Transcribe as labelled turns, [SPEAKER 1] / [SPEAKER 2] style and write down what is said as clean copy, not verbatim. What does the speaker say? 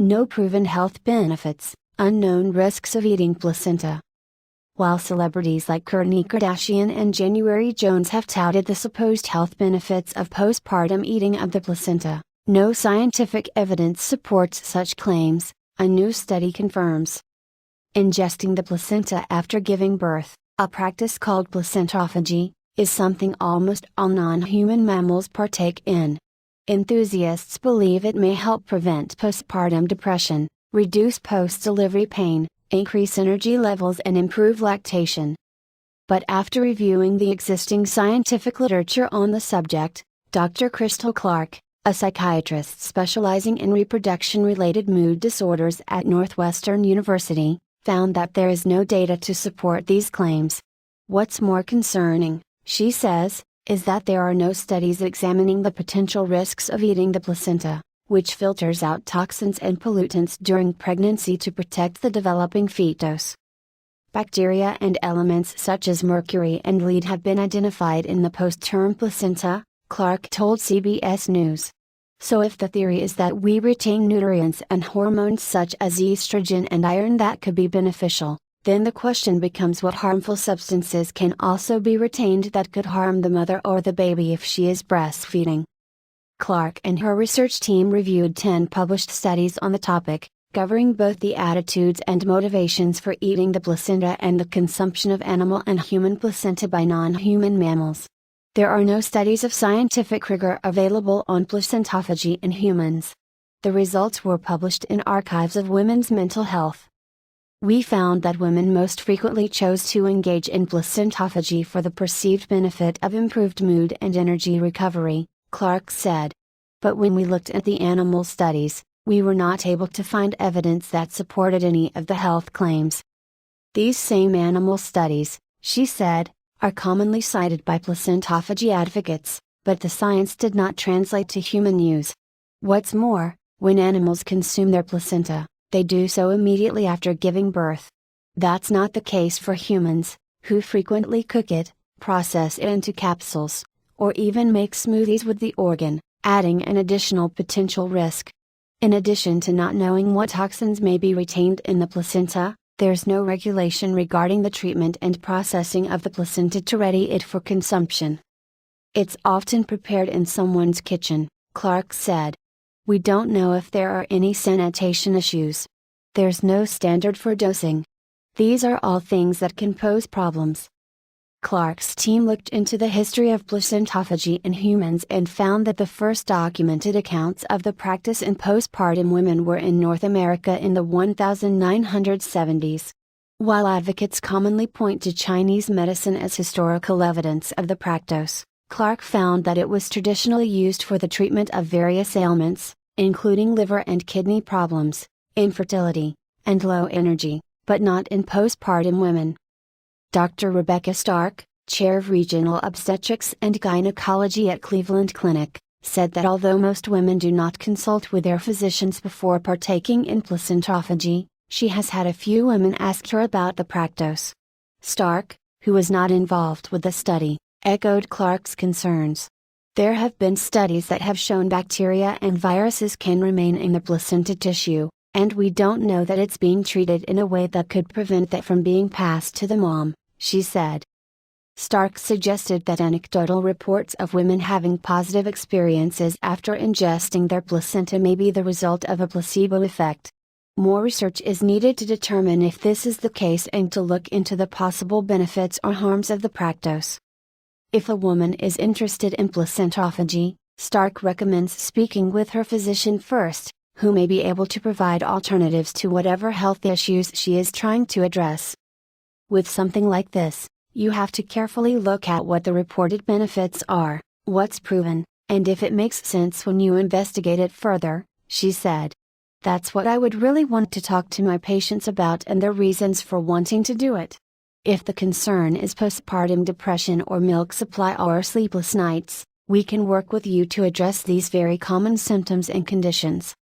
[SPEAKER 1] No proven health benefits, unknown risks of eating placenta. While celebrities like Kourtney Kardashian and January Jones have touted the supposed health benefits of postpartum eating of the placenta, no scientific evidence supports such claims, a new study confirms. Ingesting the placenta after giving birth, a practice called placentophagy, is something almost all non-human mammals partake in. Enthusiasts believe it may help prevent postpartum depression, reduce post-delivery pain, increase energy levels and improve lactation. But after reviewing the existing scientific literature on the subject, Dr. Crystal Clark, a psychiatrist specializing in reproduction-related mood disorders at Northwestern University, found that there is no data to support these claims. What's more concerning, she says, is that there are no studies examining the potential risks of eating the placenta, which filters out toxins and pollutants during pregnancy to protect the developing fetus. Bacteria and elements such as mercury and lead have been identified in the post-term placenta, Clark told CBS News. So if the theory is that we retain nutrients and hormones such as estrogen and iron that could be beneficial, then the question becomes what harmful substances can also be retained that could harm the mother or the baby if she is breastfeeding. Clark and her research team reviewed 10 published studies on the topic, covering both the attitudes and motivations for eating the placenta and the consumption of animal and human placenta by non-human mammals. There are no studies of scientific rigor available on placentophagy in humans. The results were published in Archives of Women's Mental Health. We found that women most frequently chose to engage in placentophagy for the perceived benefit of improved mood and energy recovery, Clark said. But when we looked at the animal studies, we were not able to find evidence that supported any of the health claims. These same animal studies, she said, are commonly cited by placentophagy advocates, but the science did not translate to human use. What's more, when animals consume their placenta, they do so immediately after giving birth. That's not the case for humans, who frequently cook it, process it into capsules, or even make smoothies with the organ, adding an additional potential risk. In addition to not knowing what toxins may be retained in the placenta, there's no regulation regarding the treatment and processing of the placenta to ready it for consumption. It's often prepared in someone's kitchen, Clark said. We don't know if there are any sanitation issues. There's no standard for dosing. These are all things that can pose problems. Clark's team looked into the history of placentophagy in humans and found that the first documented accounts of the practice in postpartum women were in North America in the 1970s. While advocates commonly point to Chinese medicine as historical evidence of the practice, Clark found that it was traditionally used for the treatment of various ailments, including liver and kidney problems, infertility, and low energy, but not in postpartum women. Dr. Rebecca Stark, chair of regional obstetrics and gynecology at Cleveland Clinic, said that although most women do not consult with their physicians before partaking in placentophagy, she has had a few women ask her about the practice. Stark, who was not involved with the study, echoed Clark's concerns. There have been studies that have shown bacteria and viruses can remain in the placenta tissue, and we don't know that it's being treated in a way that could prevent that from being passed to the mom, she said. Stark suggested that anecdotal reports of women having positive experiences after ingesting their placenta may be the result of a placebo effect. More research is needed to determine if this is the case and to look into the possible benefits or harms of the practice. If a woman is interested in placentophagy, Stark recommends speaking with her physician first, who may be able to provide alternatives to whatever health issues she is trying to address. With something like this, you have to carefully look at what the reported benefits are, what's proven, and if it makes sense when you investigate it further, she said. That's what I would really want to talk to my patients about and their reasons for wanting to do it. If the concern is postpartum depression or milk supply or sleepless nights, we can work with you to address these very common symptoms and conditions.